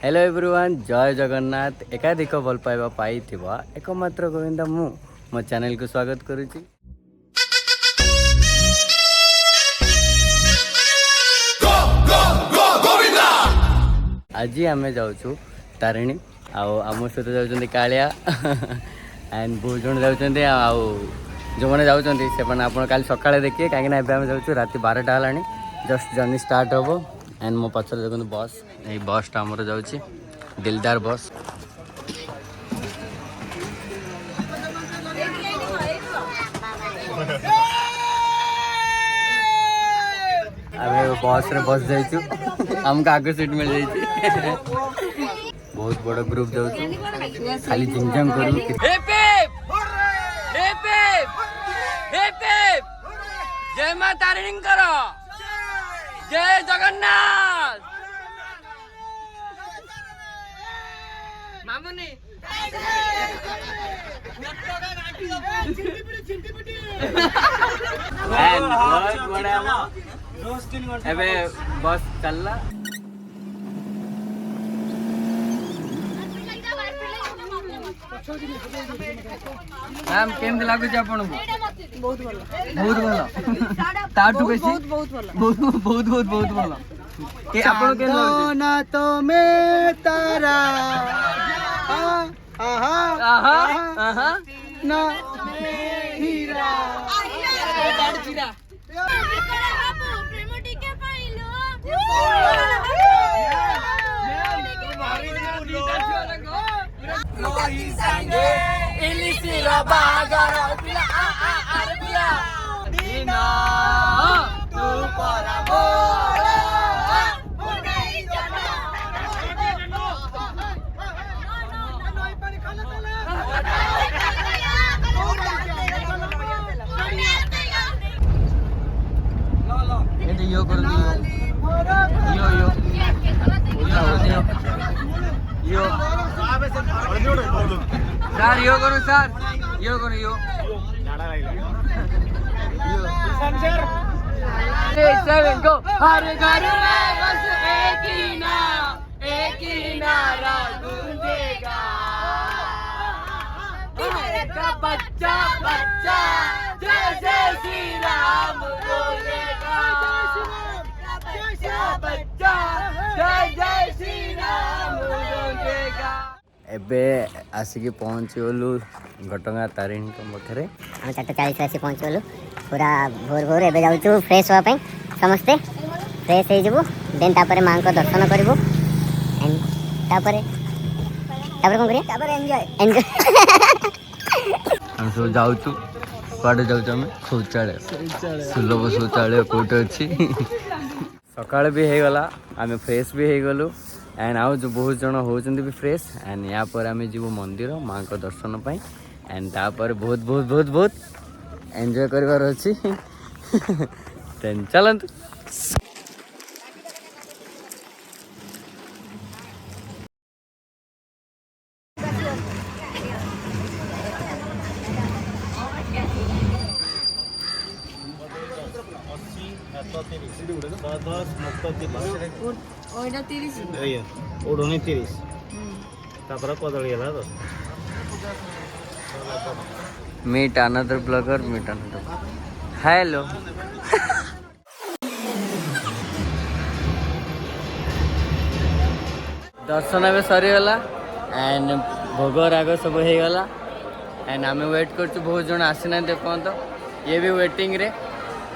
Hello everyone, जय जगन्नाथ। एकाधिक भल पाइबा पाइथिबा एकमात्र गोविंद मो चैनल को स्वागत करुच्ची। आज आम जाऊँ तारिणी आम सहित जाऊँ कालिया एंड बहुत जन जाऊँ जो मैंने जाऊँच से आप सका देखिए कहीं आम जाऊँ रात 12टा है जस्ट जर्नी स्टार्ट हम एंड मो पचर देखते बस ये बसटा आमर जाऊँ दिलदार बस। आम बस रे बस जाइचु हमको आगे सीट मिल जाइए। बहुत बड़ा ग्रुप जाऊँ खाली जिंगजम करू। जय मां तारिणी करो, जय जगन्नाथ मामुनी। एबे बस चलला मैम केमती लागुच आपन को? बहुत भलो, बहुत भलो, ताटू बेसी बहुत बहुत भलो, बहुत बहुत बहुत बहुत भलो। के आपन के ना तो मैं तारा आहा आहा आहा ना हीरा बाड़ जीरा प्रेम टिके पाइलो लोई संगे इलिसी बागर पिला पिला दीना तू परमो यो करो यो यो यो सर यो करो सर यो करो यो सेवन गो हर घर में बस एक ही नारा गूंजेगा का बच्चा बच्चा जय जय श्री राम बोलेगा बच्चा जय जय श्री राम बोलेगा। एबे आसिक पहुँचगलु घटगाँ तारिणी पाखे 4:40 आसी पहुँचगलु पूरा भोर भोर एबे जाऊँ फ्रेश होगापी समस्ते फ्रेश हो देन तापर माँ को दर्शन करूँ एंड तापर कौन करिया एंजॉय एंजॉय हम सब जाऊँ कड़े जाऊँ शौचालय सुलभ शौचालय कौटे अच्छी सकाल भी हो गला आम फ्रेश भी हो गलु एंड आउ जो बहुत जन होती भी फ्रेश एंड या पर आम जीव मंदिर माँ को दर्शन पाई एंड तापर बहुत बहुत बहुत बहुत एंजॉय कर अच्छी देन चलतु। Meet another blogger meet another hello Darshan में सरीगला एंड भोग राग सब हो गला एंड आम वेट कर बहुत जन आसीना देखो ये भी वेटिंग रे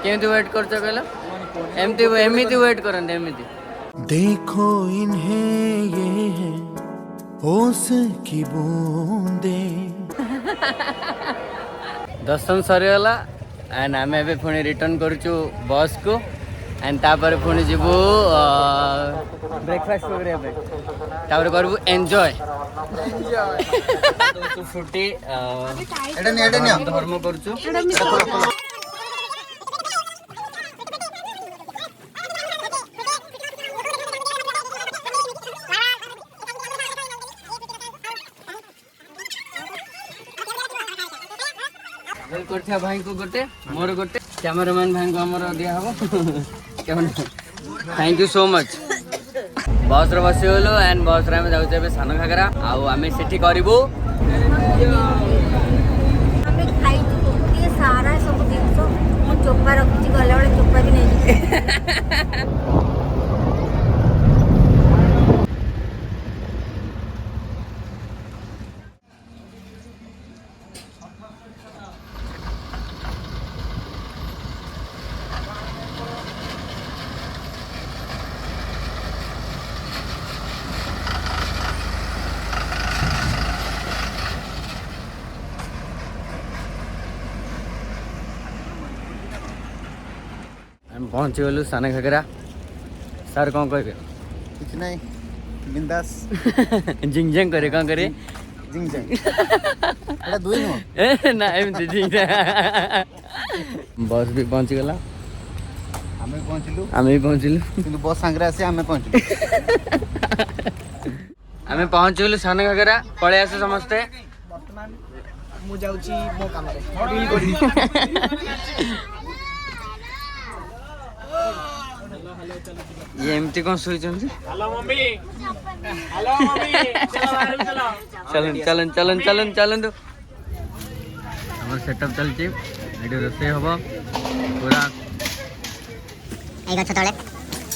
केमती वेट कर एमती वेट करते एमती देखो इन्हें ये है होश की बूंदे। दर्शन सरीगला एंड आम ए पुणी रिटर्न करुचु बस को एंड तापर पुणी जीवु ब्रेकफास्ट तापर करबु एंजॉय फ्रूटी धर्म करुचु। भाई को गोटे मोर गोटे कैमरामैन भाई को आमर दिया हम थैंक यू सो मच। बस रे बसिगलु एंड बस रे आम जाऊे सान घागरा आम से करूँ सारा सब जिनस मु चोपा रखी गला बेले चोपा भी नहीं हम पहुँची गलु सान घागरा सर कौन कहे कुछ नहीं बिंदास जिंग जंग करे कौन करे जिंग जंग एटा दुई नो ना एमती जिंग बस भी पहुँची गला आमे पहुंचलु आम भी पहुँचलु किंतु बस सांगरे आसी आमे पहुंचलु आम पहुँचलु सान घागरा पळे आसे समस्ते वर्तमान मु जाउची मो काम रे रील करी ये एमती कौन सोई हेलो मम्मी हेलो मम्मी चलो बाहर चलो चलन चलन चलन चलन चलन तो हमर सेटअप चलची एडी रोसे हबो पूरा এই গছ তলে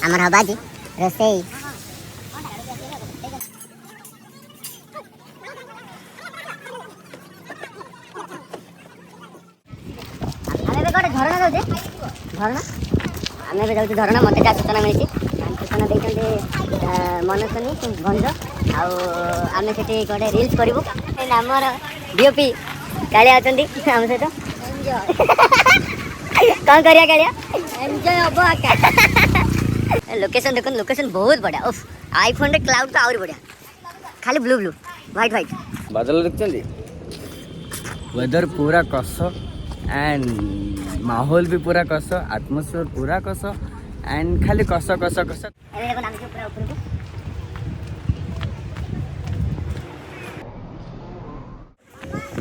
আমার হবা জি রসেই ଆମେ ଏବେ ଗୋଟେ ଝରଣା ଯାଉଛେ ଝରଣା ଆମେ ଏବେ ଯାଉଛୁ ଝରଣା ମୋତେ ଯାହା ସୂଚନା ମିଳିଛି ସୂଚନା ଦେଇଛନ୍ତି ମନସ୍ୱନୀ ଭଞ୍ଜ ଆଉ ଆମେ ସେଠି ଗୋଟେ ରିଲ୍ସ କରିବୁ ଆମର ଡିଓପି କାଳିଆ ଅଛନ୍ତି ଆମ ସହିତ କ'ଣ କରିବା କାଳିଆ ଏନ୍ଜୟ ହବ ଆକା लोकेशन देखो लोकेशन बहुत बढ़िया उफ आईफोन रे क्लाउड तो और बढ़िया खाली ब्लू ब्लू व्हाइट व्हाइट बादल देखते वेदर पूरा कस एंड माहौल भी पूरा कस आटमोस्फियर पूरा कस एंड खाली कस कस कस ए देखो नाम के पूरा ऊपर को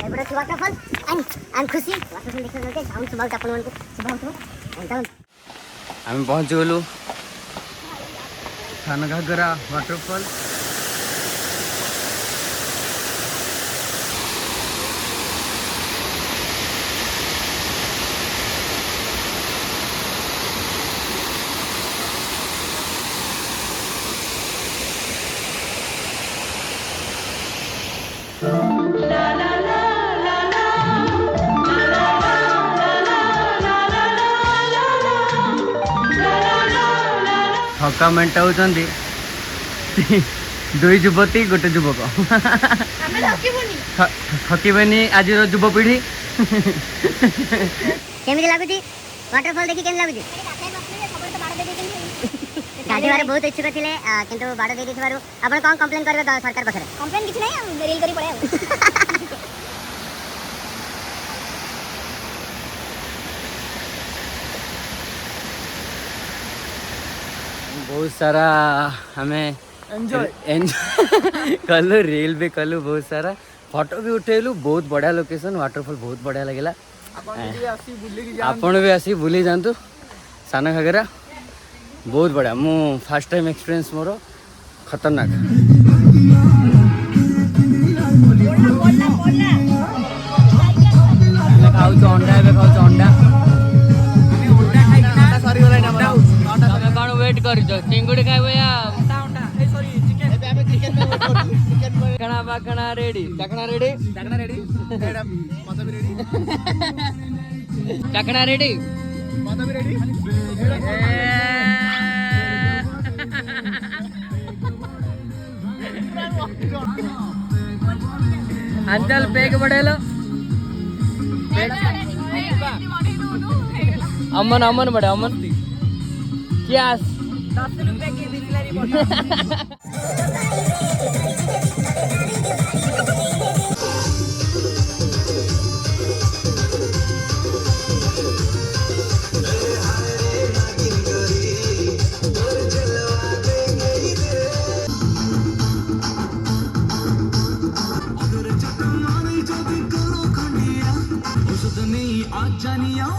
ए बड़ा वाटरफॉल एंड खुशी वाटरफॉल देखो के साउंड सुबह अपन मन को सुबह तो आम पहुँच गलु सान घागरा वाटरफॉल थका मेटाऊँच दुई युवती गोटे युवक थकबेनी आज युवपीढ़ी केमिति लागुची वाटरफॉल देखि केमिति लागुची गाड़ी बारे बहुत इच्छुक थिले किंतु बाड़ दे दिथबारु आपण कोन कंप्लेन करबे सरकार पाखरे कंप्लेन किछ नै हम रील करी पड़े बहुत सारा हमें एंजॉय कलु रील भी कलु बहुत सारा फोटो भी उठेलु बहुत बढ़िया लोकेशन वाटरफॉल बहुत बढ़िया लगेला आपण भी आसी बुली जातु सान घागरा बहुत बढ़िया मु फर्स्ट टाइम एक्सपीरियंस मोर खतरनाक खाऊ अंडा अंडा कौन वेट कर चिंगुड़ी खाइब या कणा बाकणा रेडी चकणा रेडी चकणा रेडी अंचल पेग बढ़ेलो अमन अमन बड़े अमन क्या 10 रुपए की बिस्लरी बोतल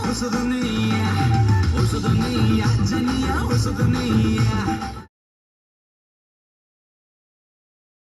Usudaniya, usudaniya, usudaniya, usudaniya.